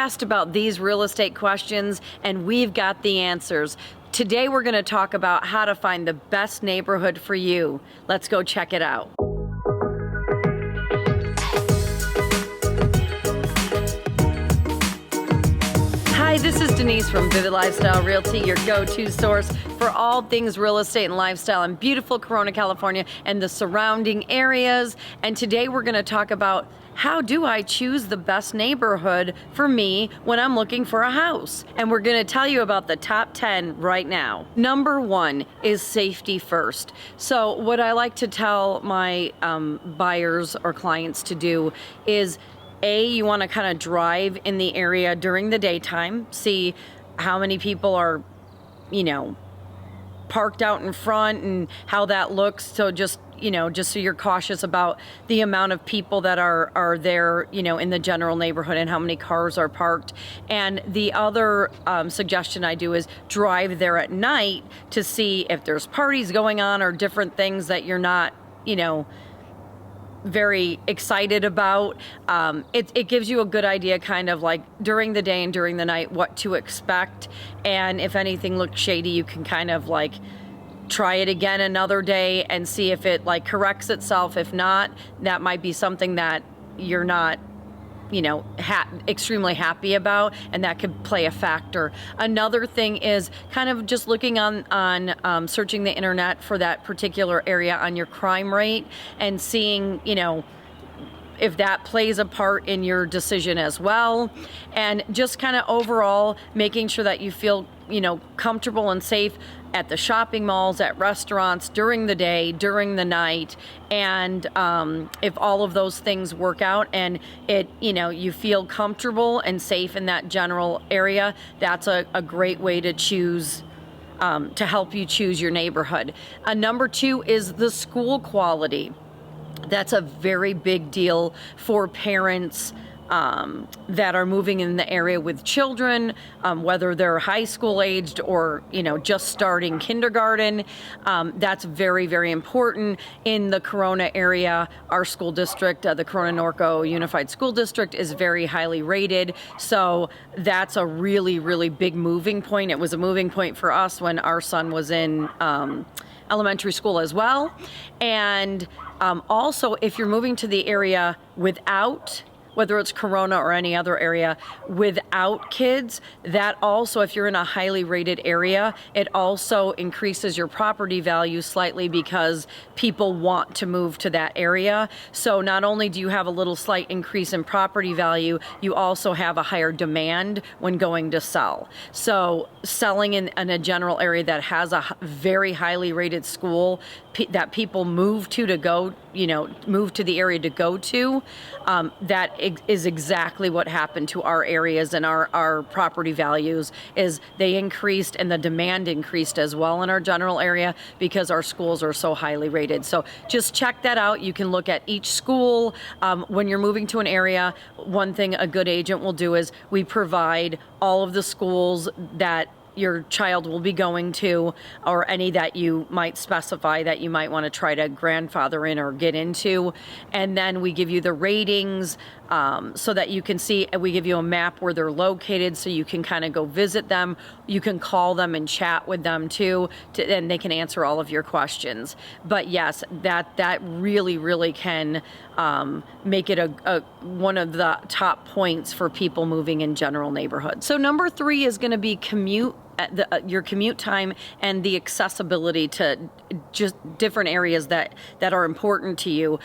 Asked about these real estate questions, and we've got the answers. Today we're going to talk about how to find the best neighborhood for you. Let's go check it out. Hi, this is Denise from Vivid Lifestyle Realty, your go-to source for all things real estate and lifestyle in beautiful Corona, California and the surrounding areas. And today we're going to talk about how do I choose the best neighborhood for me when I'm looking for a house? And we're going to tell you about the top 10 right now. Number 1 is safety first. So what I like to tell my buyers or clients to do is you want to kind of drive in the area during the daytime, see how many people are, parked out in front and how that looks. So just so you're cautious about the amount of people that are there, in the general neighborhood and how many cars are parked. And the other suggestion I do is drive there at night to see if there's parties going on or different things that you're not, very excited about. It gives you a good idea kind of like during the day and during the night what to expect. And if anything looks shady, you can kind of like try it again another day and see if it like corrects itself. If not, that might be something that you're not extremely happy about, and that could play a factor. Another thing is kind of just looking on searching the internet for that particular area on your crime rate and seeing, if that plays a part in your decision as well. And just kind of overall making sure that you feel, comfortable and safe at the shopping malls, at restaurants, during the day, during the night. And if all of those things work out and you feel comfortable and safe in that general area, that's a great way to choose, to help you choose your neighborhood. Number 2 is the school quality. That's a very big deal for parents that are moving in the area with children, whether they're high school aged or, just starting kindergarten. That's very, very important. In the Corona area, our school district, the Corona Norco Unified School District, is very highly rated. So that's a really, really big moving point. It was a moving point for us when our son was in elementary school as well. And also, if you're moving to the area without, whether it's Corona or any other area, without kids, that also, if you're in a highly rated area, it also increases your property value slightly because people want to move to that area. So not only do you have a little slight increase in property value, you also have a higher demand when going to sell. So selling in a general area that has a very highly rated school that people move to go, move to the area to go to, that is exactly what happened to our areas, and our property values is they increased and the demand increased as well in our general area because our schools are so highly rated. So just check that out. You can look at each school. When you're moving to an area, one thing a good agent will do is we provide all of the schools that your child will be going to, or any that you might specify that you might want to try to grandfather in or get into. And then we give you the ratings so that you can see, we give you a map where they're located so you can kind of go visit them. You can call them and chat with them too, and they can answer all of your questions. But yes, that really, really can make it a one of the top points for people moving in general neighborhoods. So number 3 is going to be your commute time and the accessibility to just different areas that are important to you.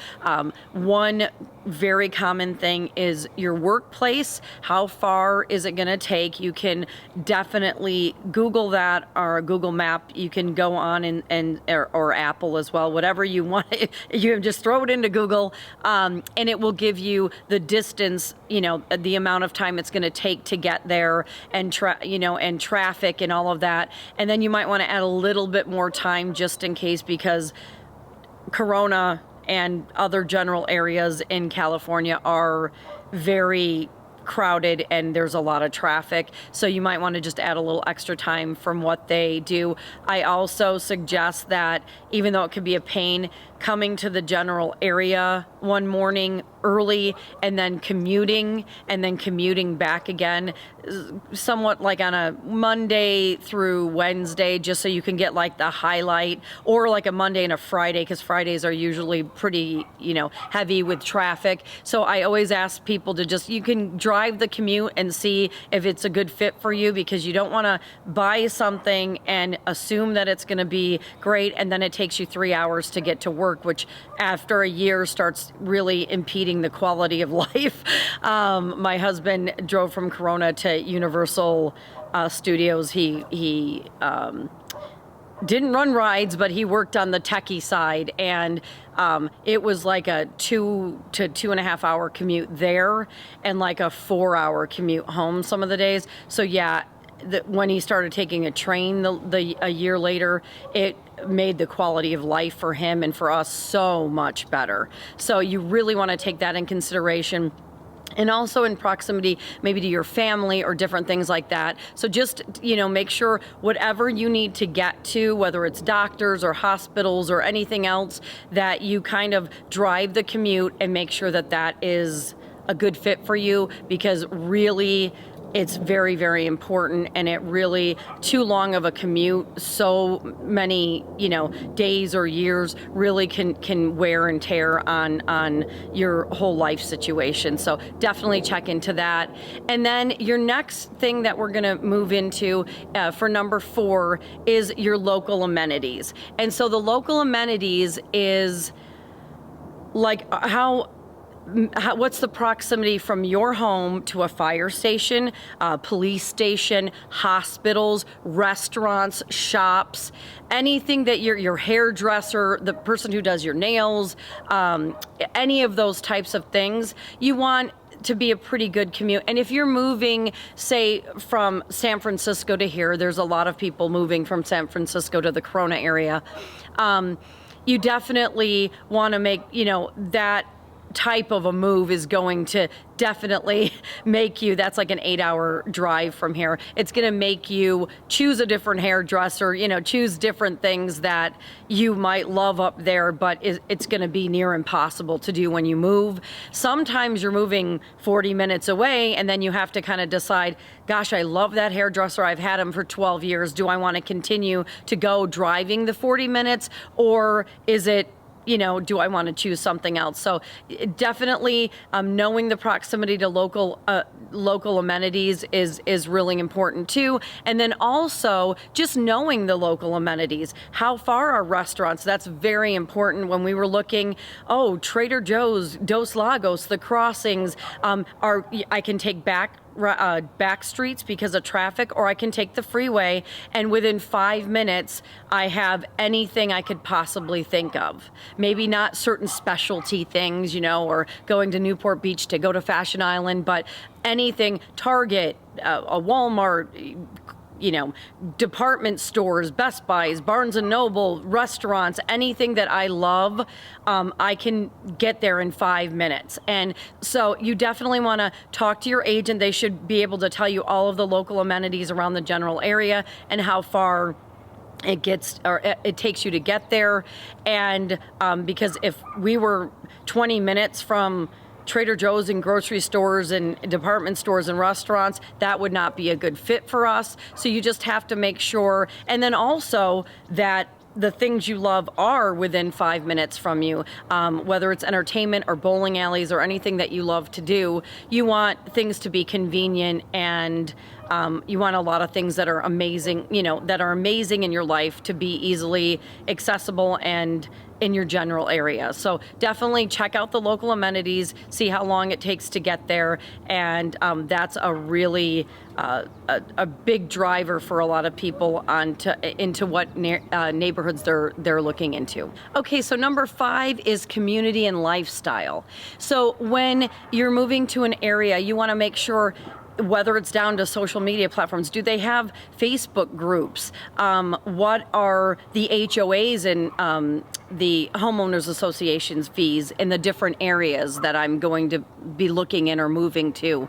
One very common thing is your workplace. How far is it going to take? You can definitely Google that, or a Google map. You can go on or Apple as well, whatever you want. You just throw it into Google, and it will give you the distance, the amount of time it's going to take to get there, and traffic and all of that. And then you might want to add a little bit more time just in case, because Corona and other general areas in California are very crowded and there's a lot of traffic. So you might want to just add a little extra time from what they do. I also suggest that, even though it could be a pain, coming to the general area one morning early and then commuting back again, somewhat like on a Monday through Wednesday, just so you can get like the highlight, or like a Monday and a Friday, because Fridays are usually pretty, heavy with traffic. So I always ask people to you can drive the commute and see if it's a good fit for you, because you don't want to buy something and assume that it's going to be great, and then it takes you 3 hours to get to work, which after a year starts really impeding the quality of life. My husband drove from Corona to Universal Studios. He didn't run rides, but he worked on the techie side, and it was like a 2 to 2.5 hour commute there and like a 4 hour commute home some of the days. So yeah, when he started taking a train a year later, it made the quality of life for him and for us so much better. So you really want to take that in consideration. And also in proximity maybe to your family or different things like that. So just, make sure whatever you need to get to, whether it's doctors or hospitals or anything else, that you kind of drive the commute and make sure that that is a good fit for you, because really it's very, very important, and it really, too long of a commute, so many, days or years, really can wear and tear on your whole life situation. So definitely check into that. And then your next thing that we're gonna move into for number 4 is your local amenities. And so the local amenities is like what's the proximity from your home to a fire station, police station, hospitals, restaurants, shops, anything that your hairdresser, the person who does your nails, any of those types of things, you want to be a pretty good commute. And if you're moving, say, from San Francisco to here, there's a lot of people moving from San Francisco to the Corona area, you definitely want to make, that type of a move is going to definitely make you, that's like an 8-hour drive from here. It's going to make you choose a different hairdresser, choose different things that you might love up there, but it's going to be near impossible to do when you move. Sometimes you're moving 40 minutes away, and then you have to kind of decide, gosh, I love that hairdresser. I've had him for 12 years. Do I want to continue to go driving the 40 minutes, or is it, do I want to choose something else? So definitely knowing the proximity to local amenities is really important too. And then also just knowing the local amenities. How far are restaurants? That's very important. When we were looking, Trader Joe's, Dos Lagos, the crossings, I can take back streets because of traffic, or I can take the freeway, and within 5 minutes I have anything I could possibly think of. Maybe not certain specialty things, or going to Newport Beach to go to Fashion Island, but anything, Target, a Walmart, department stores, Best Buys, Barnes and Noble, restaurants, anything that I love, I can get there in 5 minutes. And so you definitely want to talk to your agent. They should be able to tell you all of the local amenities around the general area and how far it takes you to get there. And because if we were 20 minutes from Trader Joe's and grocery stores and department stores and restaurants, that would not be a good fit for us. So you just have to make sure, and then also that the things you love are within 5 minutes from you, whether it's entertainment or bowling alleys or anything that you love to do. You want things to be convenient, and you want a lot of things that are amazing, that are amazing in your life to be easily accessible and in your general area. So definitely check out the local amenities, see how long it takes to get there, and that's a really a big driver for a lot of people into what neighborhoods they're looking into. Okay, so number 5 is community and lifestyle. So when you're moving to an area, you want to make sure, whether it's down to social media platforms, do they have Facebook groups? What are the HOAs and the homeowners associations fees in the different areas that I'm going to be looking in or moving to?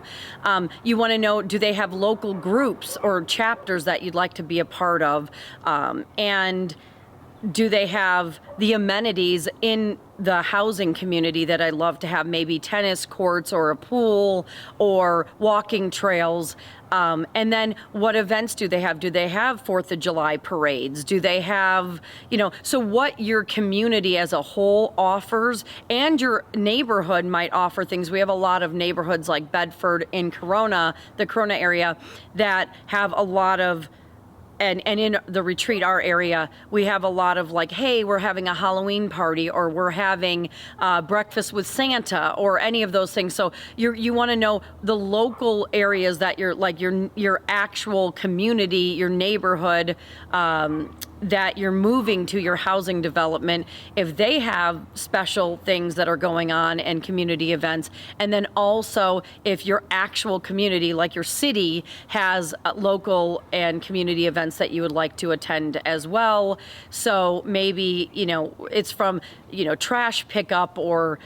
You want to know, do they have local groups or chapters that you'd like to be a part of? And do they have the amenities in the housing community that I'd love to have, maybe tennis courts or a pool or walking trails? And then what events do they have? Do they have 4th of July parades? Do they have, so what your community as a whole offers, and your neighborhood might offer things. We have a lot of neighborhoods like Bedford in Corona, the Corona area, that have a lot of, and in the Retreat, our area, we have a lot of like, hey, we're having a Halloween party, or we're having breakfast with Santa, or any of those things. So you want to know the local areas that you're like your actual community, your neighborhood, that you're moving to, your housing development, if they have special things that are going on and community events. And then also if your actual community, like your city, has local and community events that you would like to attend as well. So maybe, it's from, trash pickup, or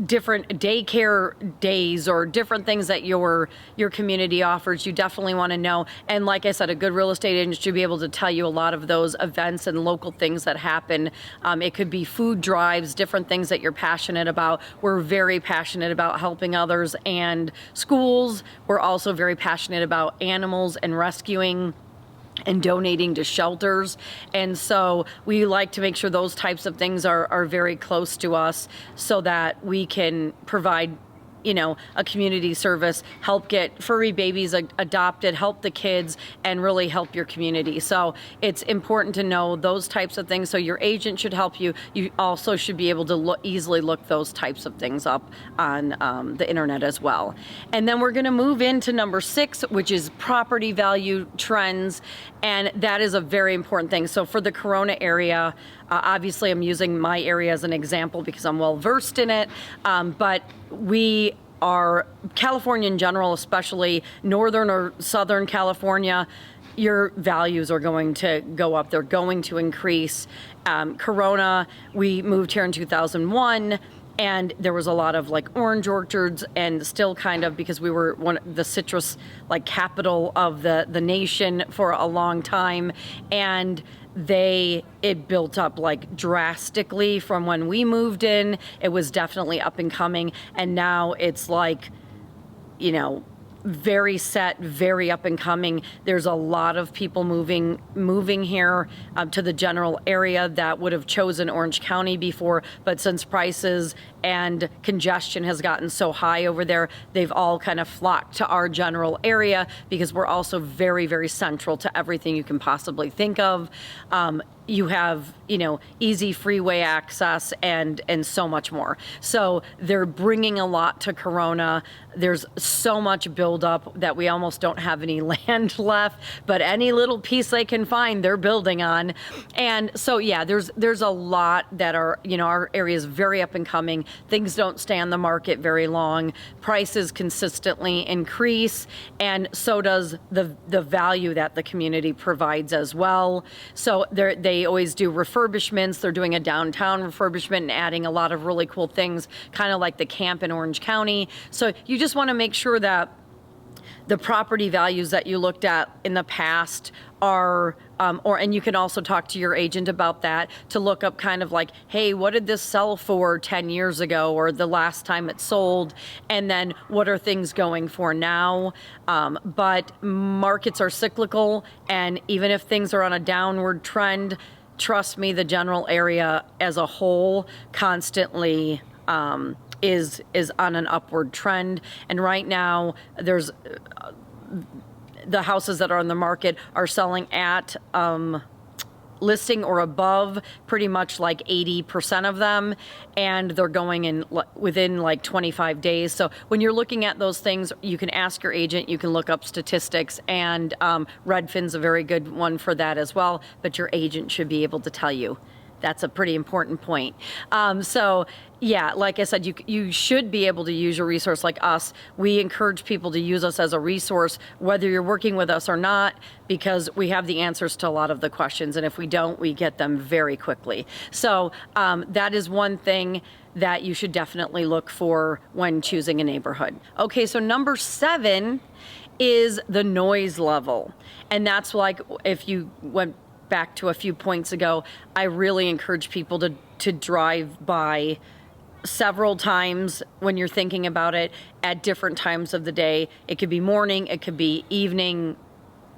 different daycare days, or different things that your community offers. You definitely want to know. And like I said, a good real estate agent should be able to tell you a lot of those events and local things that happen. It could be food drives, different things that you're passionate about. We're very passionate about helping others and schools. We're also very passionate about animals and rescuing and donating to shelters. And so we like to make sure those types of things are very close to us, so that we can provide a community service, help get furry babies adopted, help the kids, and really help your community. So it's important to know those types of things. So your agent should help you. You also should be able to easily look those types of things up on the internet as well. And then we're going to move into number 6, which is property value trends. And that is a very important thing. So for the Corona area, obviously I'm using my area as an example because I'm well versed in it, but we are, California in general, especially Northern or Southern California, your values are going to go up. They're going to increase. Corona, we moved here in 2001. And there was a lot of like orange orchards, and still kind of, because we were the citrus capital of the nation for a long time. And it built up drastically from when we moved in. It was definitely up and coming. And now it's very set, very up and coming. There's a lot of people moving here to the general area that would have chosen Orange County before, but since prices and congestion has gotten so high over there, they've all kind of flocked to our general area, because we're also very, very central to everything you can possibly think of. You have, easy freeway access and so much more. So they're bringing a lot to Corona. There's so much buildup that we almost don't have any land left, but any little piece they can find, they're building on. And so, yeah, there's a lot that are, our area is very up and coming. Things don't stay on the market very long. Prices consistently increase, and so does the value that the community provides as well. So they always do refurbishments. They're doing a downtown refurbishment and adding a lot of really cool things, kind of like the camp in Orange County. So you just want to make sure that the property values that you looked at in the past are, and you can also talk to your agent about that, to look up kind of like, hey, what did this sell for 10 years ago, or the last time it sold? And then what are things going for now? But markets are cyclical, and even if things are on a downward trend, trust me, the general area as a whole constantly is on an upward trend. And right now, there's the houses that are on the market are selling at listing or above pretty much 80% of them, and they're going in within 25 days. So when you're looking at those things, you can ask your agent, you can look up statistics, and Redfin's a very good one for that as well, but your agent should be able to tell you. That's a pretty important point. So yeah, like I said, you should be able to use your resource like us. We encourage people to use us as a resource, whether you're working with us or not, because we have the answers to a lot of the questions. And if we don't, we get them very quickly. So that is one thing that you should definitely look for when choosing a neighborhood. Okay, so number 7 is the noise level. And that's if you went back to a few points ago, I really encourage people to drive by several times when you're thinking about it at different times of the day. It could be morning, it could be evening,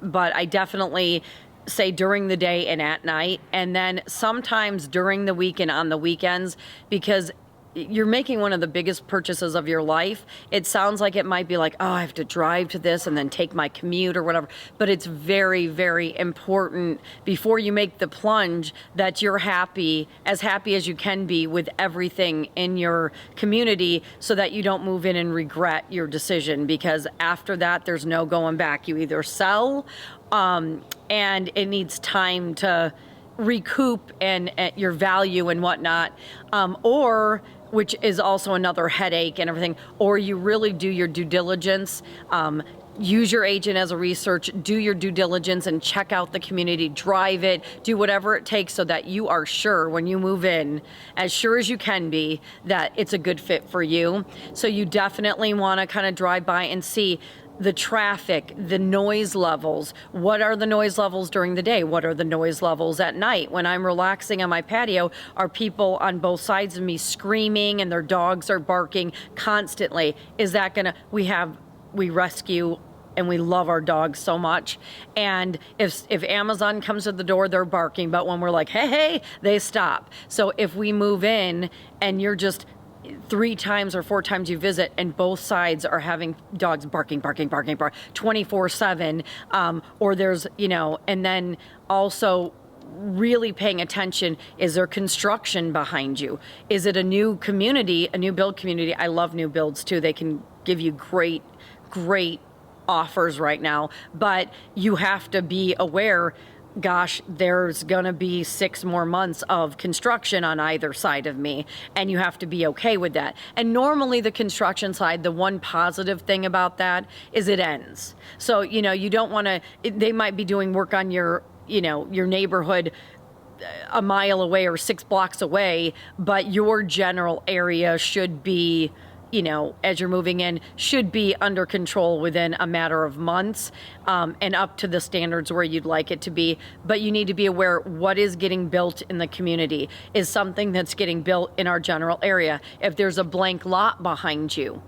but I definitely say during the day and at night, and then sometimes during the week and on the weekends, because you're making one of the biggest purchases of your life. It sounds like it might be like, oh, I have to drive to this and then take my commute or whatever. But it's very, very important before you make the plunge that you're happy as you can be with everything in your community, so that you don't move in and regret your decision, because after that, there's no going back. You either sell, and it needs time to recoup and your value and whatnot, or which is also another headache and everything, or you really do your due diligence, use your agent as a research, do your due diligence and check out the community, drive it, do whatever it takes so that you are sure when you move in, as sure as you can be, that it's a good fit for you. So you definitely want to kind of drive by and see the traffic, the noise levels. What are the noise levels during the day? What are the noise levels at night? When I'm relaxing on my patio, are people on both sides of me screaming and their dogs are barking constantly? Is that gonna, we rescue and we love our dogs so much. And if Amazon comes to the door, they're barking. But when we're like, hey, they stop. So if we move in and you're just 3 times or 4 times you visit and both sides are having dogs barking 24/7, or there's, and then also really paying attention, is there construction behind you? Is it a new community, a new build community? I love new builds too. They can give you great offers right now, but you have to be aware, gosh, there's gonna be 6 more months of construction on either side of me, and you have to be okay with that. And normally the construction side, the one positive thing about that is it ends. So, you don't wanna, they might be doing work on your neighborhood a mile away or 6 blocks away, but your general area should be, as you're moving in, should be under control within a matter of months, and up to the standards where you'd like it to be. But you need to be aware what is getting built in the community is something that's getting built in our general area. If there's a blank lot behind you,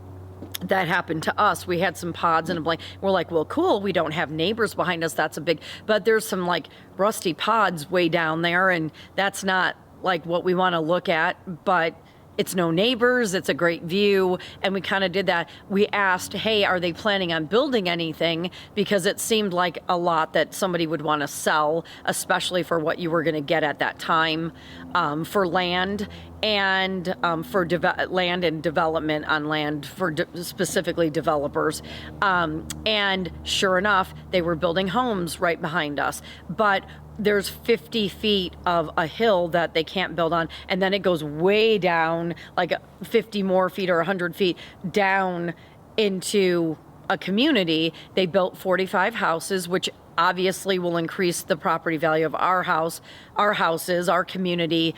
that happened to us. We had some pods and a blank. We're like, well, cool. We don't have neighbors behind us. That's a big, but there's some like rusty pods way down there, and that's not like what we want to look at, but it's no neighbors, it's a great view, and we kind of did that. We asked, hey, are they planning on building anything? Because it seemed like a lot that somebody would want to sell, especially for what you were going to get at that time, for land and for land and development on land for specifically developers. And sure enough, they were building homes right behind us. But there's 50 feet of a hill that they can't build on, and then it goes way down, like 50 more feet or 100 feet down into a community. They built 45 houses, which obviously will increase the property value of our houses, our community,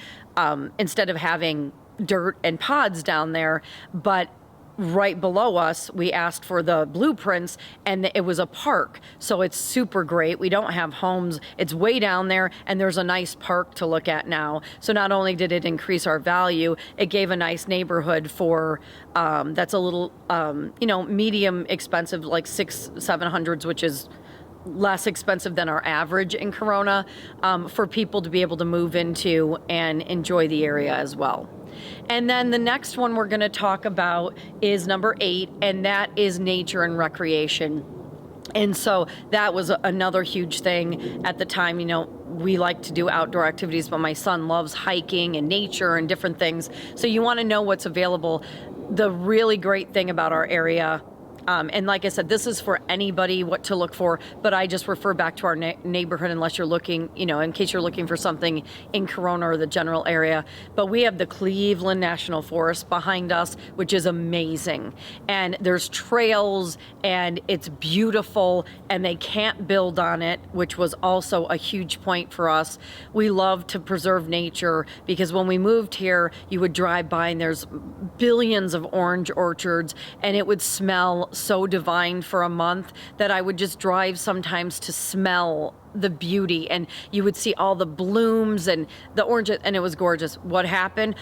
instead of having dirt and pods down there. But right below us, we asked for the blueprints, and it was a park. So it's super great. We don't have homes. It's way down there, and there's a nice park to look at now. So not only did it increase our value, it gave a nice neighborhood for, that's a little, medium expensive, like 600-700s, which is less expensive than our average in Corona, for people to be able to move into and enjoy the area as well. And then the next one we're going to talk about is number 8, and that is nature and recreation. And so that was another huge thing at the time. We like to do outdoor activities, but my son loves hiking and nature and different things. So you want to know what's available. The really great thing about our area, and like I said, this is for anybody what to look for, but I just refer back to our neighborhood unless you're looking, in case you're looking for something in Corona or the general area. But we have the Cleveland National Forest behind us, which is amazing. And there's trails, and it's beautiful, and they can't build on it, which was also a huge point for us. We love to preserve nature, because when we moved here, you would drive by and there's billions of orange orchards, and it would smell felt so divine for a month that I would just drive sometimes to smell the beauty, and you would see all the blooms and the oranges, and it was gorgeous. What happened?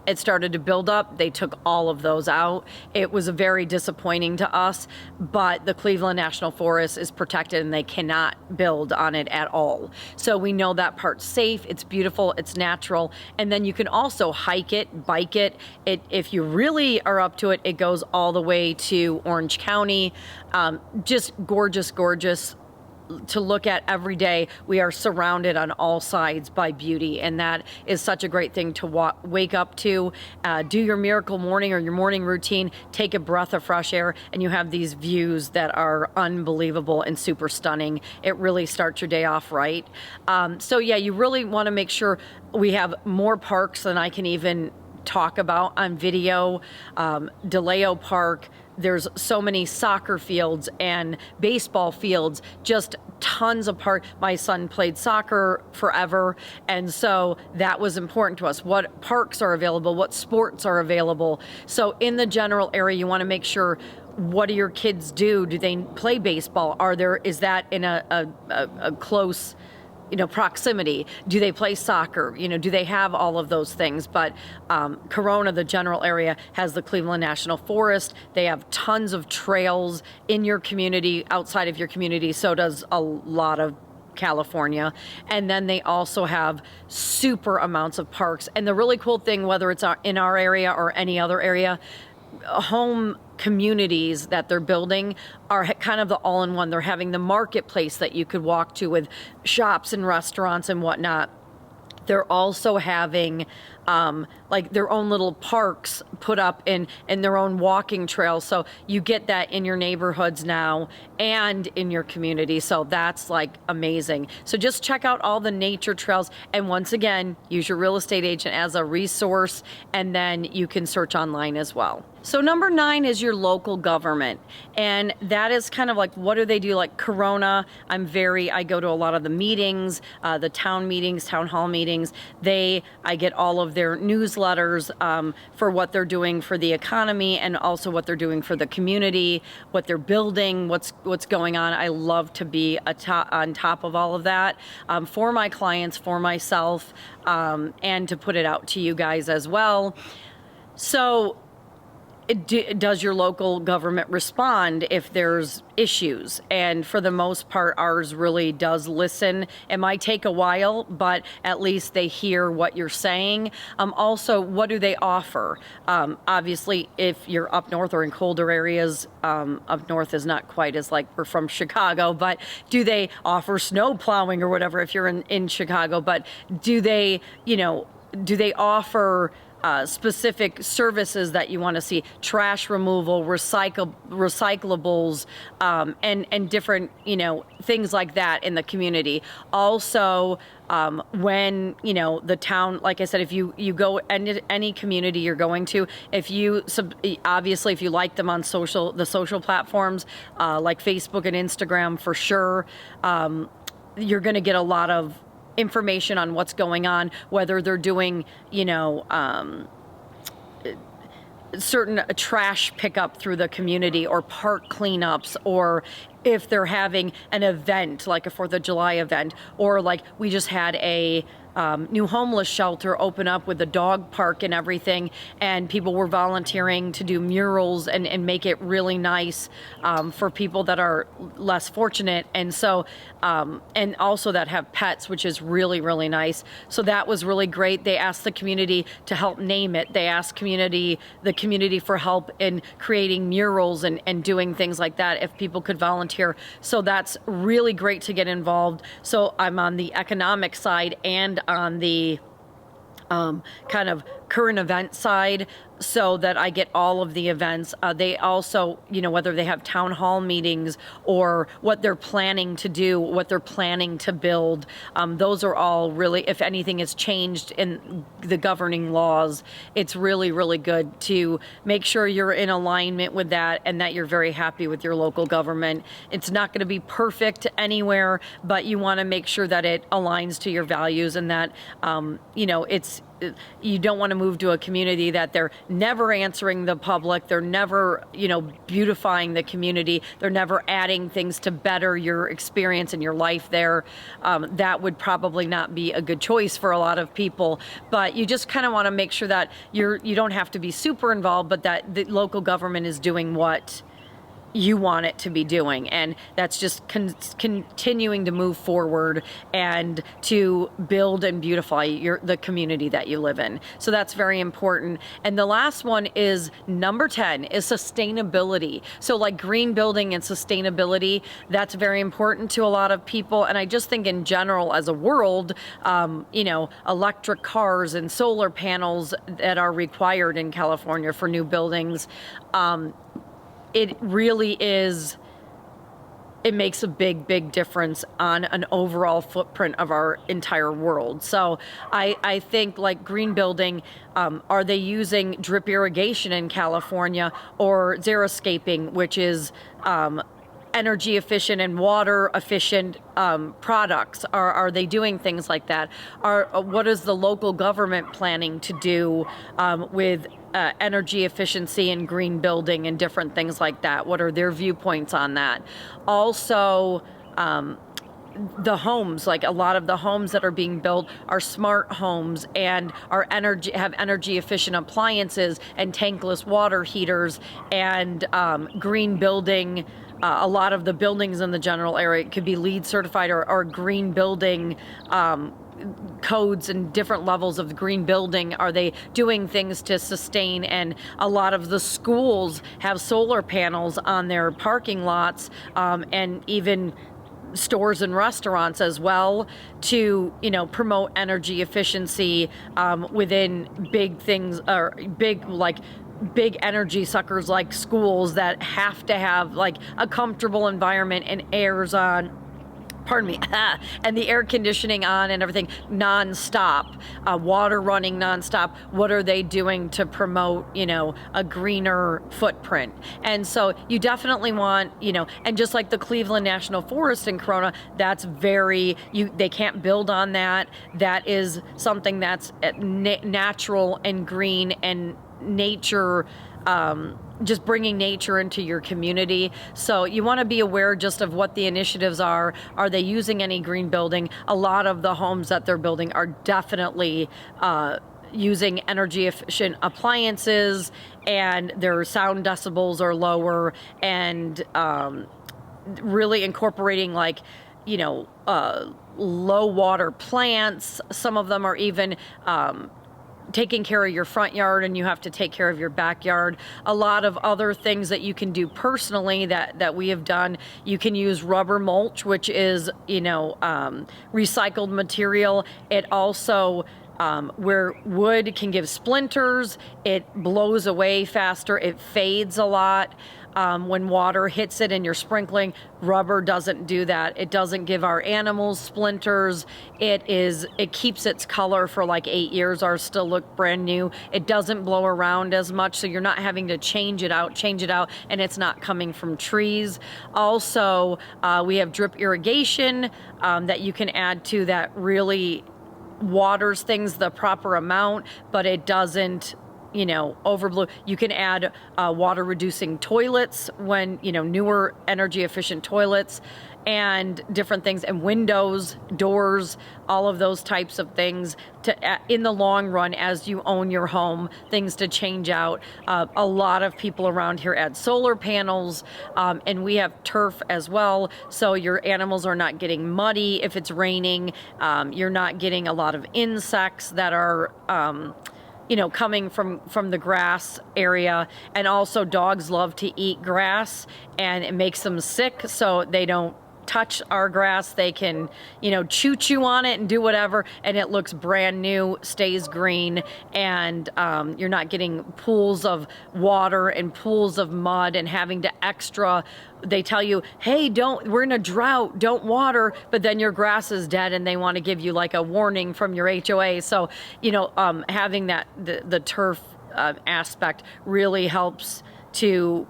It started to build up. They took all of those out. It was very disappointing to us, but the Cleveland National Forest is protected and they cannot build on it at all. So we know that part's safe, it's beautiful, it's natural, and then you can also hike it, bike it. If you really are up to it, it goes all the way to Orange County. Just gorgeous, gorgeous to look at every day. We are surrounded on all sides by beauty, and that is such a great thing to wake up to, do your miracle morning or your morning routine, take a breath of fresh air, and you have these views that are unbelievable and super stunning. It really starts your day off right. So yeah, you really want to make sure we have more parks than I can even talk about on video. DeLeo Park, there's so many soccer fields and baseball fields, just tons of park. My son played soccer forever, and so that was important to us. What parks are available, what sports are available. So in the general area, you want to make sure, what do your kids do? Do they play baseball? Is that in a close proximity? Do they play soccer? Do they have all of those things? But Corona, the general area, has the Cleveland National Forest. They have tons of trails in your community, outside of your community. So does a lot of California. And then they also have super amounts of parks. And the really cool thing, whether it's in our area or any other area, home communities that they're building are kind of the all-in-one. They're having the marketplace that you could walk to with shops and restaurants and whatnot. They're also having like their own little parks put up in their own walking trails. So you get that in your neighborhoods now and in your community. So that's like amazing. So just check out all the nature trails. And once again, use your real estate agent as a resource, and then you can search online as well. So number 9 is your local government. And that is kind of like, what do they do? Like Corona, I go to a lot of the meetings, the town meetings, town hall meetings. I get all of their newsletters for what they're doing for the economy, and also what they're doing for the community, what they're building, what's going on. I love to be on top of all of that for my clients, for myself, and to put it out to you guys as well. So does your local government respond if there's issues? And for the most part, ours really does listen. It might take a while, but at least they hear what you're saying. Also, what do they offer? Obviously, if you're up north or in colder areas, up north is not quite as, like, we're from Chicago, but do they offer snow plowing or whatever if you're in Chicago? But do they offer specific services that you want to see? Trash removal, recyclables, and different, things like that in the community. Also, when, the town, like I said, if you go any community you're going to, obviously if you like them on the social platforms, like Facebook and Instagram, for sure, you're going to get a lot of information on what's going on, whether they're doing, certain trash pickup through the community, or park cleanups, or if they're having an event like a 4th of July event, or like we just had a new homeless shelter open up with a dog park and everything, and people were volunteering to do murals and make it really nice for people that are less fortunate, and so and also that have pets, which is really, really nice. So that was really great. They asked the community to help name it. They asked the community for help in creating murals and doing things like that, if people could volunteer. So that's really great to get involved. So I'm on the economic side and on the kind of current event side, so that I get all of the events. They also, whether they have town hall meetings or what they're planning to do, what they're planning to build, those are all really, if anything has changed in the governing laws, it's really, really good to make sure you're in alignment with that and that you're very happy with your local government. It's not going to be perfect anywhere, but you want to make sure that it aligns to your values, and that, you don't want to move to a community that they're never answering the public, they're never, beautifying the community, they're never adding things to better your experience and your life there. That would probably not be a good choice for a lot of people. But you just kind of want to make sure that you don't have to be super involved, but that the local government is doing what you want it to be doing, and that's just continuing to move forward and to build and beautify the community that you live in. So that's very important. And the last one is number 10 is sustainability. So like green building and sustainability, that's very important to a lot of people. And I just think in general as a world, electric cars and solar panels that are required in California for new buildings, it really is, it makes a big difference on an overall footprint of our entire world. So I think like green building, are they using drip irrigation in California or xeriscaping, which is energy efficient and water efficient products? Are they doing things like that? What is the local government planning to do with energy efficiency and green building and different things like that? What are their viewpoints on that? Also, the homes, like a lot of the homes that are being built are smart homes and have energy efficient appliances and tankless water heaters and green building. A lot of the buildings in the general area could be LEED certified or green building codes and different levels of green building. Are they doing things to sustain? And a lot of the schools have solar panels on their parking lots, and even stores and restaurants as well, to promote energy efficiency within big things, or big energy suckers like schools that have to have like a comfortable environment and and the air conditioning on and everything nonstop, water running nonstop. What are they doing to promote, a greener footprint? And so you definitely want, and just like the Cleveland National Forest in Corona, that's they can't build on that. That is something that's natural and green and nature, just bringing nature into your community. So you want to be aware just of what the initiatives are. Are they using any green building? A lot of the homes that they're building are definitely using energy efficient appliances, and their sound decibels are lower, and really incorporating low water plants. Some of them are even taking care of your front yard, and you have to take care of your backyard. A lot of other things that you can do personally that we have done. You can use rubber mulch, which is recycled material. It also where wood can give splinters, it blows away faster, it fades a lot. When water hits it and you're sprinkling, rubber doesn't do that. It doesn't give our animals splinters. It keeps its color for like 8 years. Ours still look brand new. It doesn't blow around as much, so you're not having to change it out, and it's not coming from trees. Also, we have drip irrigation that you can add to that really waters things the proper amount, but it doesn't overblow. You can add water reducing toilets when, newer energy efficient toilets and different things, and windows, doors, all of those types of things to, in the long run, as you own your home, things to change out. A lot of people around here add solar panels, and we have turf as well, so your animals are not getting muddy if it's raining. You're not getting a lot of insects that are coming from the grass area. And also dogs love to eat grass, and it makes them sick, so they don't touch our grass. They can, chew on it and do whatever, and it looks brand new, stays green, and you're not getting pools of water and pools of mud and having to they tell you, hey, we're in a drought, don't water, but then your grass is dead and they want to give you like a warning from your HOA. So, having the turf aspect really helps to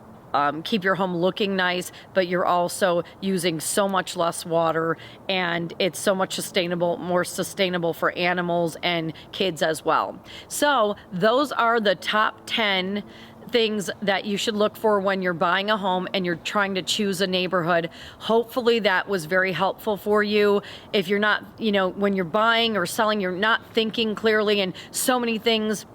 keep your home looking nice, but you're also using so much less water, and it's so much more sustainable for animals and kids as well. So those are the top 10 things that you should look for when you're buying a home and you're trying to choose a neighborhood. Hopefully that was very helpful for you. If you're not, when you're buying or selling, you're not thinking clearly, and so many things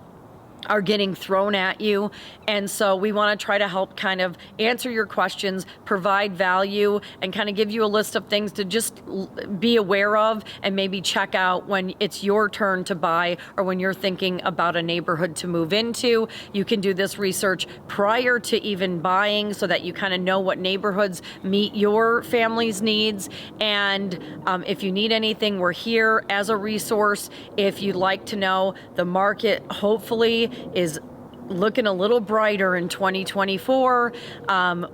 are getting thrown at you. And so we want to try to help kind of answer your questions, provide value, and kind of give you a list of things to just be aware of and maybe check out when it's your turn to buy or when you're thinking about a neighborhood to move into. You can do this research prior to even buying so that you kind of know what neighborhoods meet your family's needs. And if you need anything, we're here as a resource. If you'd like to know, the market hopefully is looking a little brighter in 2024,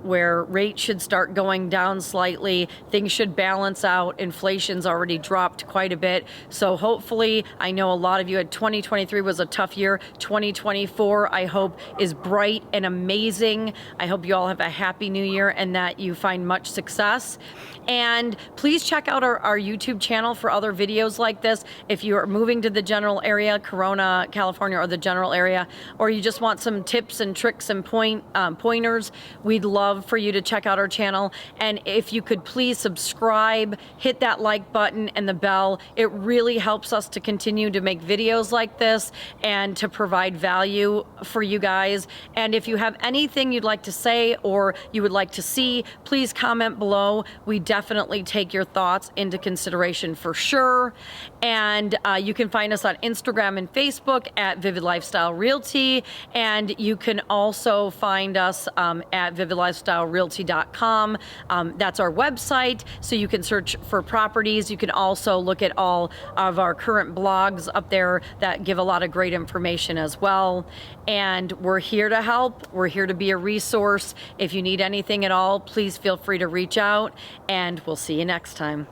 where rates should start going down slightly. Things should balance out. Inflation's already dropped quite a bit. So hopefully, I know a lot of you had 2023 was a tough year. 2024, I hope, is bright and amazing. I hope you all have a happy new year and that you find much success. And please check out our YouTube channel for other videos like this. If you are moving to the general area, Corona, California, or the general area, or you just want some tips and tricks and pointers, we'd love for you to check out our channel. And if you could please subscribe, hit that like button and the bell. It really helps us to continue to make videos like this and to provide value for you guys. And if you have anything you'd like to say or you would like to see, please comment below. We definitely take your thoughts into consideration for sure. And you can find us on Instagram and Facebook at Vivid Lifestyle Realty. And you can also find us at vividlifestylerealty.com. That's our website, so you can search for properties. You can also look at all of our current blogs up there that give a lot of great information as well. And we're here to help. We're here to be a resource. If you need anything at all, please feel free to reach out, and we'll see you next time.